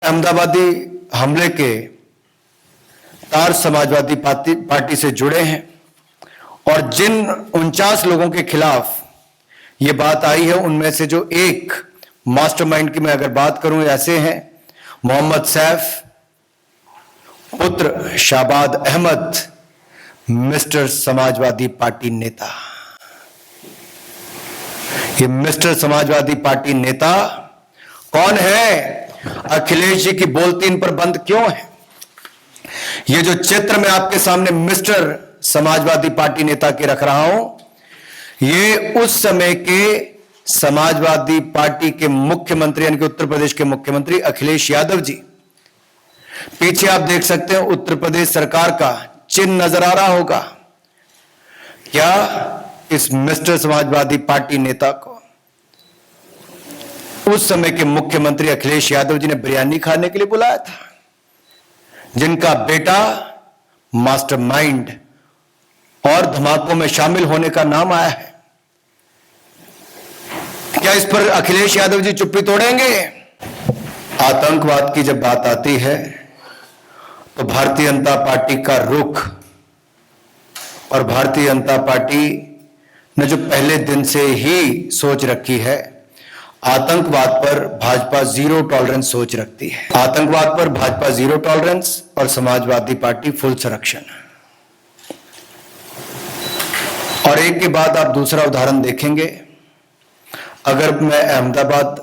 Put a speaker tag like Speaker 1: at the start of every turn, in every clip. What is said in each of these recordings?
Speaker 1: अहमदाबादी हमले के तार समाजवादी पार्टी से जुड़े हैं और जिन 49 लोगों के खिलाफ ये बात आई है उनमें से जो एक मास्टरमाइंड की मैं अगर बात करूं ऐसे हैं मोहम्मद सैफ पुत्र शाबाद अहमद मिस्टर समाजवादी पार्टी नेता। ये मिस्टर समाजवादी पार्टी नेता कौन है? अखिलेश जी की बोलती इन पर बंद क्यों है? ये जो चित्र मैं आपके सामने मिस्टर समाजवादी पार्टी नेता के रख रहा हूं, ये उस समय के समाजवादी पार्टी के मुख्यमंत्री यानी कि उत्तर प्रदेश के मुख्यमंत्री अखिलेश यादव जी। पीछे आप देख सकते हैं उत्तर प्रदेश सरकार का चिन्ह नजर आ रहा होगा। क्या इस मिस्टर समाजवादी पार्टी नेता को उस समय के मुख्यमंत्री अखिलेश यादव जी ने बिरयानी खाने के लिए बुलाया था, जिनका बेटा मास्टरमाइंड और धमाकों में शामिल होने का नाम आया है? क्या इस पर अखिलेश यादव जी चुप्पी तोड़ेंगे? आतंकवाद की जब बात आती है तो भारतीय जनता पार्टी का रुख और भारतीय जनता पार्टी ने जो पहले दिन से ही सोच रखी है, आतंकवाद पर भाजपा जीरो टॉलरेंस सोच रखती है। आतंकवाद पर भाजपा जीरो टॉलरेंस और समाजवादी पार्टी फुल संरक्षण। और एक के बाद आप दूसरा उदाहरण देखेंगे। अगर मैं अहमदाबाद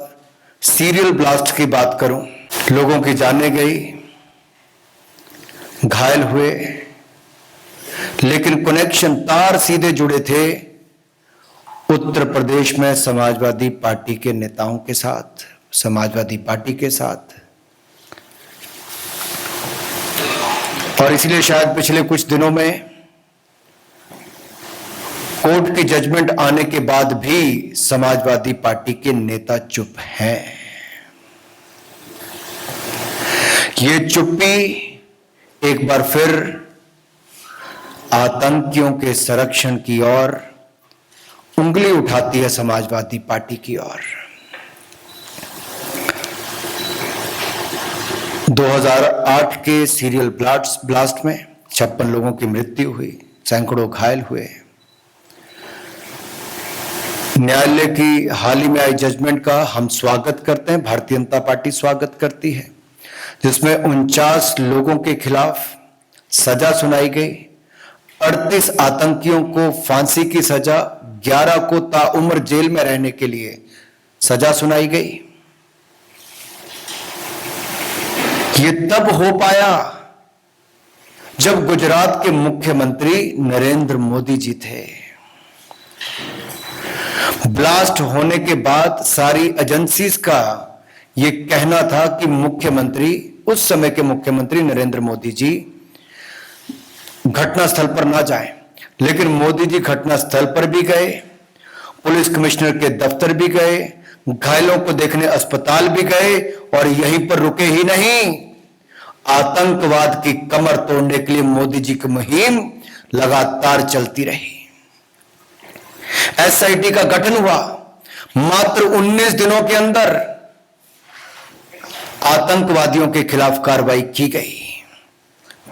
Speaker 1: सीरियल ब्लास्ट की बात करूं, लोगों की जानें गई, घायल हुए, लेकिन कनेक्शन तार सीधे जुड़े थे उत्तर प्रदेश में समाजवादी पार्टी के नेताओं के साथ, समाजवादी पार्टी के साथ। और इसलिए शायद पिछले कुछ दिनों में कोर्ट की जजमेंट आने के बाद भी समाजवादी पार्टी के नेता चुप हैं। ये चुप्पी एक बार फिर आतंकियों के संरक्षण की ओर उंगली उठाती है, समाजवादी पार्टी की ओर। 2008 के सीरियल ब्लास्ट में 56 लोगों की मृत्यु हुई, सैकड़ों घायल हुए। न्यायालय की हाल ही में आई जजमेंट का हम स्वागत करते हैं, भारतीय जनता पार्टी स्वागत करती है, जिसमें 49 लोगों के खिलाफ सजा सुनाई गई। 38 आतंकियों को फांसी की सजा, 11 को ताउम्र जेल में रहने के लिए सजा सुनाई गई। ये तब हो पाया जब गुजरात के मुख्यमंत्री नरेंद्र मोदी जी थे। ब्लास्ट होने के बाद सारी एजेंसीज का यह कहना था कि मुख्यमंत्री, उस समय के मुख्यमंत्री नरेंद्र मोदी जी घटनास्थल पर ना जाएं, लेकिन मोदी जी घटनास्थल पर भी गए, पुलिस कमिश्नर के दफ्तर भी गए, घायलों को देखने अस्पताल भी गए और यहीं पर रुके ही नहीं, आतंकवाद की कमर तोड़ने के लिए मोदी जी की मुहिम लगातार चलती रही। एसआईटी का गठन हुआ, मात्र 19 दिनों के अंदर आतंकवादियों के खिलाफ कार्रवाई की गई,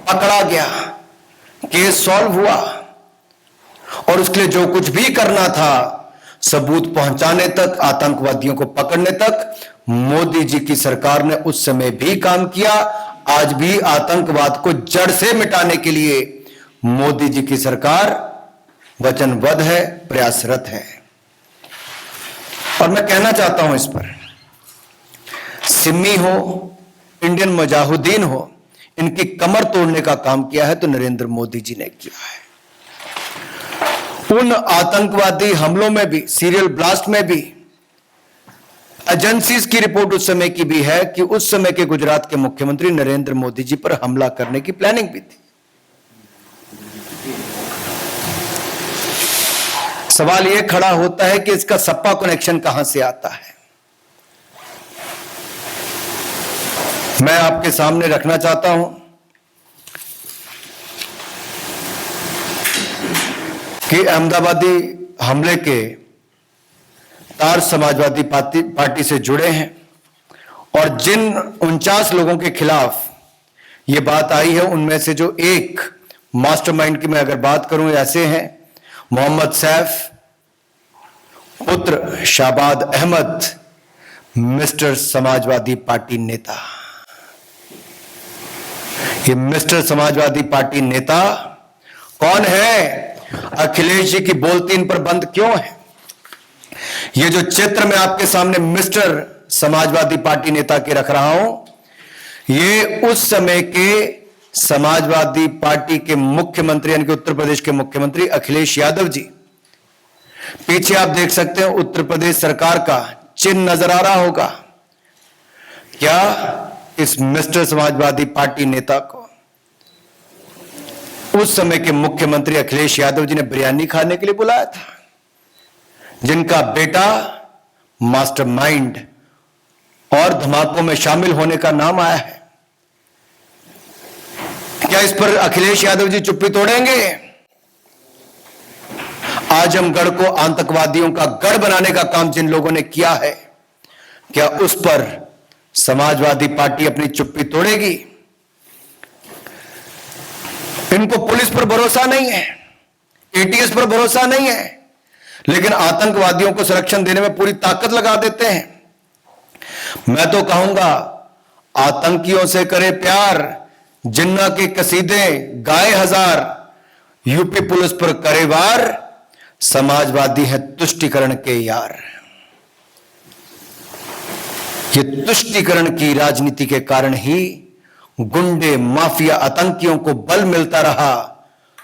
Speaker 1: पकड़ा गया, केस सॉल्व हुआ और उसके लिए जो कुछ भी करना था, सबूत पहुंचाने तक, आतंकवादियों को पकड़ने तक, मोदी जी की सरकार ने उस समय भी काम किया। आज भी आतंकवाद को जड़ से मिटाने के लिए मोदी जी की सरकार वचनबद्ध है, प्रयासरत है। और मैं कहना चाहता हूं इस पर, सिमी हो, इंडियन मुजाहिदीन हो, इनकी कमर तोड़ने का काम किया है तो नरेंद्र मोदी जी ने किया है। उन आतंकवादी हमलों में भी, सीरियल ब्लास्ट में भी एजेंसीज की रिपोर्ट उस समय की भी है कि उस समय के गुजरात के मुख्यमंत्री नरेंद्र मोदी जी पर हमला करने की प्लानिंग भी थी। सवाल यह खड़ा होता है कि इसका सपा कनेक्शन कहां से आता है? मैं आपके सामने रखना चाहता हूं कि अहमदाबादी हमले के तार समाजवादी पार्टी से जुड़े हैं और जिन 49 लोगों के खिलाफ ये बात आई है, उनमें से जो एक मास्टरमाइंड की मैं अगर बात करूं, ऐसे हैं मोहम्मद सैफ पुत्र शाबाद अहमद, मिस्टर समाजवादी पार्टी नेता। ये मिस्टर समाजवादी पार्टी नेता कौन है? अखिलेश जी की बोलती इन पर बंद क्यों है? ये जो चित्र मैं आपके सामने मिस्टर समाजवादी पार्टी नेता के रख रहा हूं, ये उस समय के समाजवादी पार्टी के मुख्यमंत्री यानी कि उत्तर प्रदेश के मुख्यमंत्री अखिलेश यादव जी, पीछे आप देख सकते हैं उत्तर प्रदेश सरकार का चिन्ह नजर आ रहा होगा। क्या इस मिस्टर समाजवादी पार्टी नेता को उस समय के मुख्यमंत्री अखिलेश यादव जी ने बिरयानी खाने के लिए बुलाया था, जिनका बेटा मास्टरमाइंड और धमाकों में शामिल होने का नाम आया है? क्या इस पर अखिलेश यादव जी चुप्पी तोड़ेंगे? आजमगढ़ को आतंकवादियों का गढ़ बनाने का काम जिन लोगों ने किया है, क्या उस पर समाजवादी पार्टी अपनी चुप्पी तोड़ेगी? इनको पुलिस पर भरोसा नहीं है, एटीएस पर भरोसा नहीं है, लेकिन आतंकवादियों को संरक्षण देने में पूरी ताकत लगा देते हैं। मैं तो कहूंगा आतंकियों से करे प्यार, जिन्ना के कसीदे गाए हजार, यूपी पुलिस पर करे वार, समाजवादी है तुष्टीकरण के यार। ये तुष्टीकरण की राजनीति के कारण ही गुंडे माफिया आतंकियों को बल मिलता रहा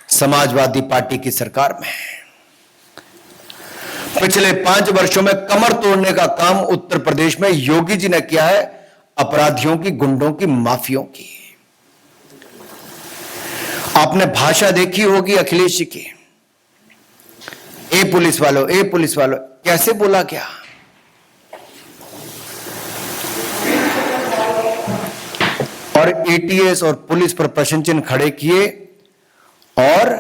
Speaker 1: समाजवादी पार्टी की सरकार में। पिछले 5 वर्षों में कमर तोड़ने का काम उत्तर प्रदेश में योगी जी ने किया है, अपराधियों की, गुंडों की, माफियों की। आपने भाषा देखी होगी अखिलेश जी की, ए पुलिस वालों, ए पुलिस वालों, कैसे बोला क्या? और एटीएस और पुलिस पर प्रश्न चिन्ह खड़े किए और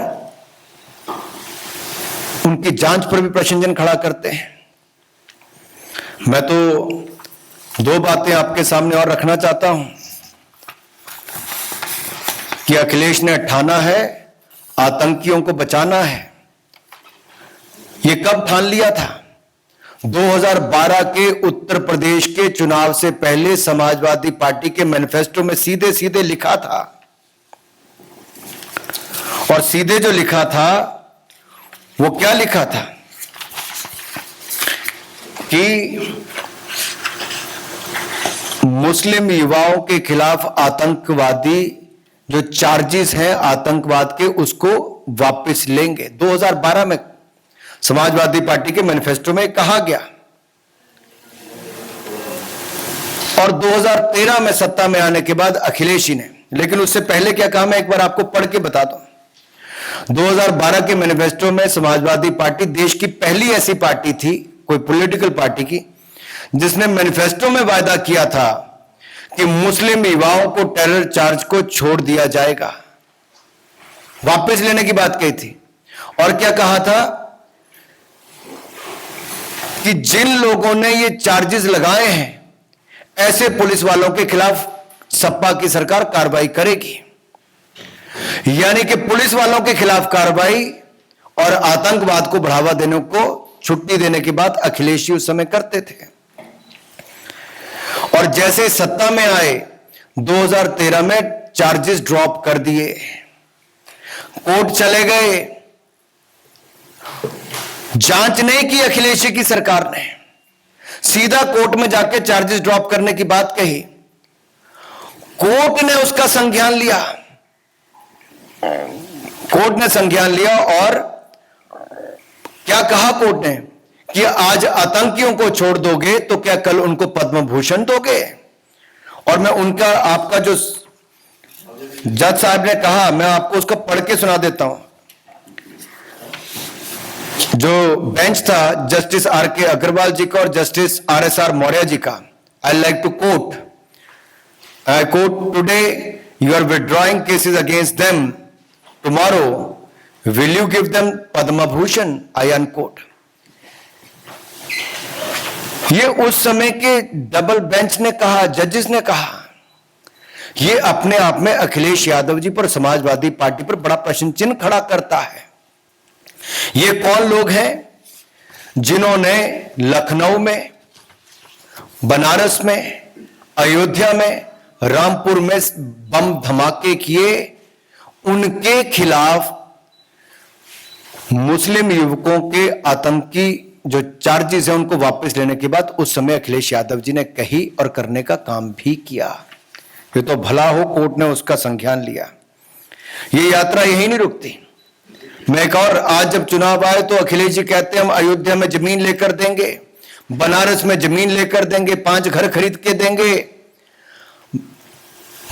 Speaker 1: उनकी जांच पर भी प्रश्न चिन्ह खड़ा करते हैं। मैं तो 2 बातें आपके सामने और रखना चाहता हूं कि अखिलेश ने ठाना है आतंकियों को बचाना है। ये कब ठान लिया था? 2012 के उत्तर प्रदेश के चुनाव से पहले समाजवादी पार्टी के मैनिफेस्टो में सीधे सीधे लिखा था, और सीधे जो लिखा था वो क्या लिखा था कि मुस्लिम युवाओं के खिलाफ आतंकवादी जो चार्जेस हैं आतंकवाद के, उसको वापस लेंगे। 2012 में समाजवादी पार्टी के मैनिफेस्टो में कहा गया, और 2013 में सत्ता में आने के बाद अखिलेश जी ने, लेकिन उससे पहले क्या कहा मैं एक बार आपको पढ़ के बता दूं। 2012 के मैनिफेस्टो में समाजवादी पार्टी देश की पहली ऐसी पार्टी थी, कोई पॉलिटिकल पार्टी की, जिसने मैनिफेस्टो में वायदा किया था कि मुस्लिम युवाओं को टेरर चार्ज को छोड़ दिया जाएगा, वापस लेने की बात कही थी। और क्या कहा था कि जिन लोगों ने ये चार्जेस लगाए हैं ऐसे पुलिस वालों के खिलाफ सपा की सरकार कार्रवाई करेगी। यानी कि पुलिस वालों के खिलाफ कार्रवाई और आतंकवाद को बढ़ावा देने को छुट्टी देने की बात अखिलेश जी उस समय करते थे। और जैसे सत्ता में आए 2013 में चार्जेस ड्रॉप कर दिए, कोर्ट चले गए, जांच नहीं की अखिलेश जी की सरकार ने, सीधा कोर्ट में जाके चार्जेस ड्रॉप करने की बात कही। कोर्ट ने उसका संज्ञान लिया, कोर्ट ने संज्ञान लिया और क्या कहा कोर्ट ने कि आज आतंकियों को छोड़ दोगे तो क्या कल उनको पद्म भूषण दोगे? और मैं उनका, आपका जो जज साहब ने कहा, मैं आपको उसका पढ़ के सुना देता हूं। जो बेंच था जस्टिस आर के अग्रवाल जी का और जस्टिस RSR मौर्य जी का, I like to quote, I quote, today you are withdrawing cases against them, tomorrow will you give them Padma Bhushan, I unquote. ये उस समय के डबल बेंच ने कहा, जजेस ने कहा। ये अपने आप में अखिलेश यादव जी पर, समाजवादी पार्टी पर बड़ा प्रश्न चिन्ह खड़ा करता है। ये कौन लोग हैं जिन्होंने लखनऊ में, बनारस में, अयोध्या में, रामपुर में बम धमाके किए? उनके खिलाफ मुस्लिम युवकों के आतंकी जो चार्जेस हैं उनको वापस लेने के बाद उस समय अखिलेश यादव जी ने कही और करने का काम भी किया। ये तो भला हो कोर्ट ने उसका संज्ञान लिया। ये यात्रा यही नहीं रुकती। मैं एक और, आज जब चुनाव आए तो अखिलेश जी कहते हैं हम अयोध्या में जमीन लेकर देंगे, बनारस में जमीन लेकर देंगे, 5 घर खरीद के देंगे।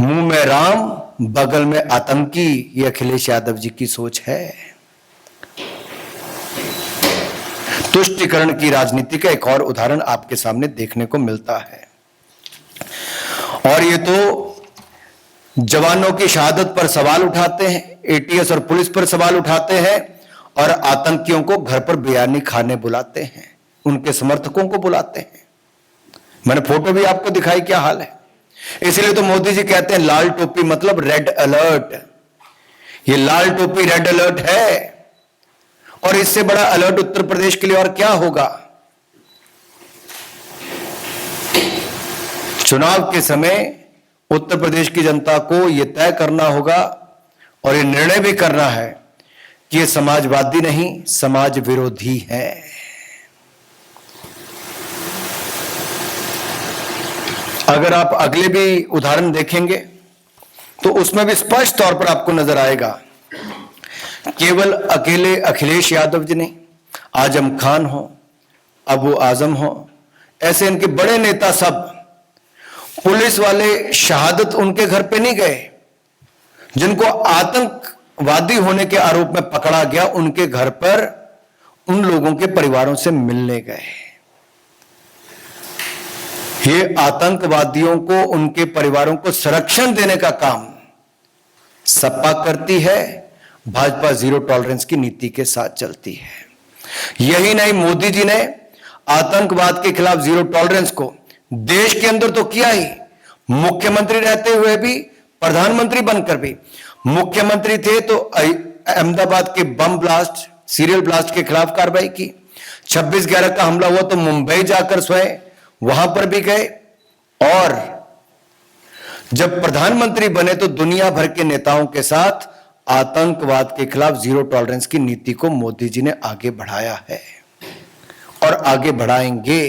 Speaker 1: मुंह में राम, बगल में आतंकी, ये अखिलेश यादव जी की सोच है। तुष्टीकरण की राजनीति का एक और उदाहरण आपके सामने देखने को मिलता है। और ये तो जवानों की शहादत पर सवाल उठाते हैं, एटीएस और पुलिस पर सवाल उठाते हैं, और आतंकियों को घर पर बिरयानी खाने बुलाते हैं, उनके समर्थकों को बुलाते हैं। मैंने फोटो भी आपको दिखाई, क्या हाल है। इसलिए तो मोदी जी कहते हैं लाल टोपी मतलब रेड अलर्ट। ये लाल टोपी रेड अलर्ट है, और इससे बड़ा अलर्ट उत्तर प्रदेश के लिए और क्या होगा। चुनाव के समय उत्तर प्रदेश की जनता को यह तय करना होगा और यह निर्णय भी करना है कि ये समाजवादी नहीं, समाज विरोधी है। अगर आप अगले भी उदाहरण देखेंगे तो उसमें भी स्पष्ट तौर पर आपको नजर आएगा, केवल अकेले अखिलेश यादव जी नहीं, आजम खान हो, अबू आजम हो, ऐसे इनके बड़े नेता सब, पुलिस वाले शहादत उनके घर पे नहीं गए। जिनको आतंकवादी होने के आरोप में पकड़ा गया, उनके घर पर उन लोगों के परिवारों से मिलने गए। ये आतंकवादियों को, उनके परिवारों को संरक्षण देने का काम सपा करती है। भाजपा जीरो टॉलरेंस की नीति के साथ चलती है। यही नहीं, मोदी जी ने आतंकवाद के खिलाफ जीरो टॉलरेंस को देश के अंदर तो किया ही, मुख्यमंत्री रहते हुए भी, प्रधानमंत्री बनकर भी। मुख्यमंत्री थे तो अहमदाबाद के बम ब्लास्ट, सीरियल ब्लास्ट के खिलाफ कार्रवाई की। 26/11 का हमला हुआ तो मुंबई जाकर स्वयं वहां पर भी गए। और जब प्रधानमंत्री बने तो दुनिया भर के नेताओं के साथ आतंकवाद के खिलाफ जीरो टॉलरेंस की नीति को मोदी जी ने आगे बढ़ाया है और आगे बढ़ाएंगे।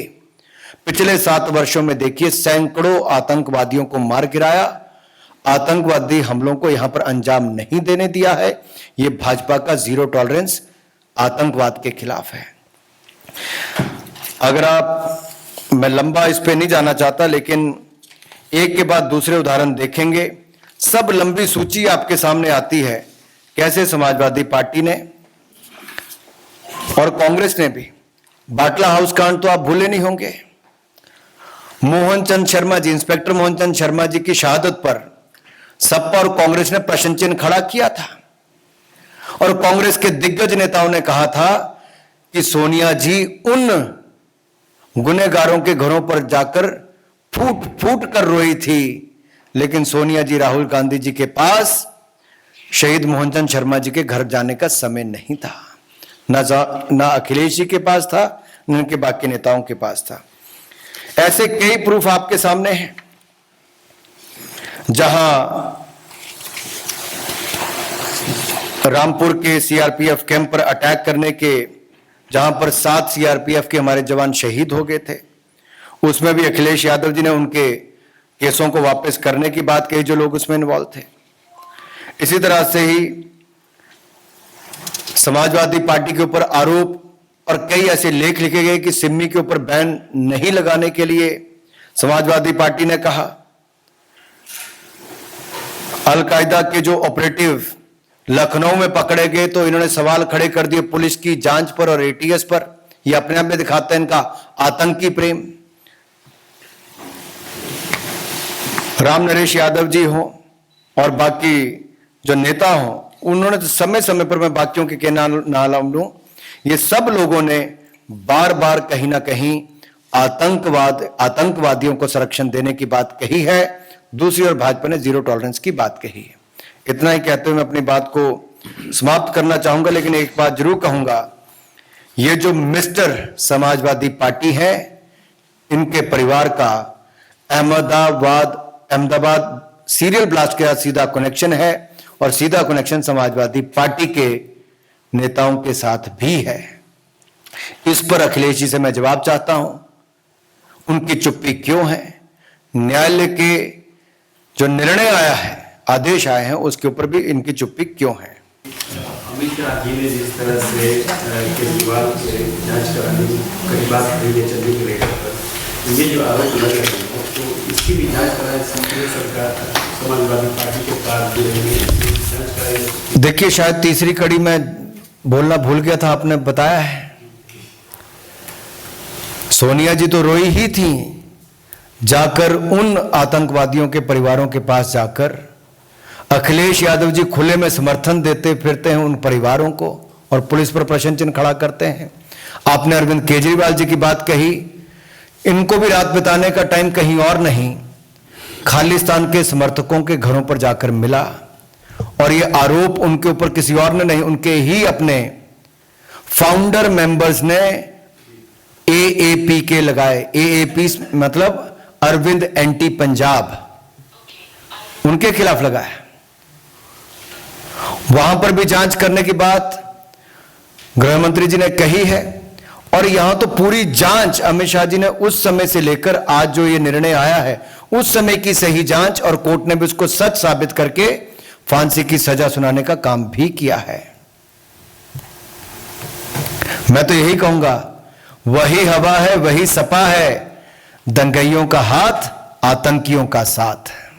Speaker 1: पिछले 7 वर्षों में देखिए, सैकड़ों आतंकवादियों को मार गिराया। आतंकवादी हमलों को यहां पर अंजाम नहीं देने दिया है। यह भाजपा का जीरो टॉलरेंस आतंकवाद के खिलाफ है। अगर आप, मैं लंबा इस पे नहीं जाना चाहता, लेकिन एक के बाद दूसरे उदाहरण देखेंगे, सब लंबी सूची आपके सामने आती है कैसे समाजवादी पार्टी ने और कांग्रेस ने भी, बाटला हाउस कांड तो आप भूले नहीं होंगे। मोहन चंद शर्मा जी, इंस्पेक्टर मोहन चंद शर्मा जी की शहादत पर सपा और कांग्रेस ने प्रश्न चिन्ह खड़ा किया था, और कांग्रेस के दिग्गज नेताओं ने कहा था कि सोनिया जी उन गुनहगारों के घरों पर जाकर फूट फूट कर रोई थी, लेकिन सोनिया जी, राहुल गांधी जी के पास शहीद मोहनचंद शर्मा जी के घर जाने का समय नहीं था। ना अखिलेश जी के पास था, न उनके बाकी नेताओं के पास था। ऐसे कई प्रूफ आपके सामने हैं, जहां रामपुर के सीआरपीएफ कैंप पर अटैक करने के, जहां पर 7 सीआरपीएफ के हमारे जवान शहीद हो गए थे, उसमें भी अखिलेश यादव जी ने उनके केसों को वापस करने की बात कही जो लोग उसमें इन्वॉल्व थे। इसी तरह से ही समाजवादी पार्टी के ऊपर आरोप और कई ऐसे लेख लिखे गए कि सिमी के ऊपर बैन नहीं लगाने के लिए समाजवादी पार्टी ने कहा। अलकायदा के जो ऑपरेटिव लखनऊ में पकड़े गए तो इन्होंने सवाल खड़े कर दिए पुलिस की जांच पर और एटीएस पर। यह अपने आप में दिखाता है इनका आतंकी प्रेम। राम नरेश यादव जी हो और बाकी जो नेता हो, उन्होंने तो समय समय पर, मैं बाकियों के नाम लूं, ये सब लोगों ने बार बार कहीं ना कहीं आतंकवादियों को संरक्षण देने की बात कही है, दूसरी ओर भाजपा ने जीरो टॉलरेंस की बात कही है। इतना ही कहते हुए मैं अपनी बात को समाप्त करना चाहूंगा, लेकिन एक बात जरूर कहूंगा, ये जो मिस्टर समाजवादी पार्टी है, इनके परिवार का अहमदाबाद सीरियल ब्लास्ट के साथ सीधा कनेक्शन है और सीधा कनेक्शन समाजवादी पार्टी के नेताओं के साथ भी है। इस पर अखिलेश जी से मैं जवाब चाहता हूं, उनकी चुप्पी क्यों है? न्यायालय के जो निर्णय आया है, आदेश आए हैं, उसके ऊपर भी इनकी चुप्पी क्यों है?
Speaker 2: अमित शाह जी ने जिस तरह से केजरीवाल से जांच कराने की कई बात कही है चंदी के लेकर पर, ये जो आरोप लग रहे हैं तो इसकी भी जांच कराए सरकार, समाजवादी पार्टी के पास जांच कराए।
Speaker 1: देखिए, शायद तीसरी कड़ी में बोलना भूल गया था, आपने बताया है। सोनिया जी तो रोई ही थी, जाकर उन आतंकवादियों के परिवारों के पास जाकर अखिलेश यादव जी खुले में समर्थन देते फिरते हैं उन परिवारों को और पुलिस पर प्रश्न चिन्ह खड़ा करते हैं। आपने अरविंद केजरीवाल जी की बात कही, इनको भी रात बिताने का टाइम कहीं और नहीं, खालिस्तान के समर्थकों के घरों पर जाकर मिला और ये आरोप उनके ऊपर किसी और ने नहीं, उनके ही अपने फाउंडर मेंबर्स ने एएपी के लगाए। एएपी मतलब अरविंद एंटी पंजाब, उनके खिलाफ लगाया। वहां पर भी जांच करने की बात गृह मंत्री जी ने कही है और यहां तो पूरी जांच अमित शाह जी ने उस समय से लेकर आज जो ये निर्णय आया है, उस समय की सही जांच, और कोर्ट ने भी उसको सच साबित करके फांसी की सजा सुनाने का काम भी किया है। मैं तो यही कहूंगा, वही हवा है, वही सपा है, दंगइयों का हाथ, आतंकियों का साथ।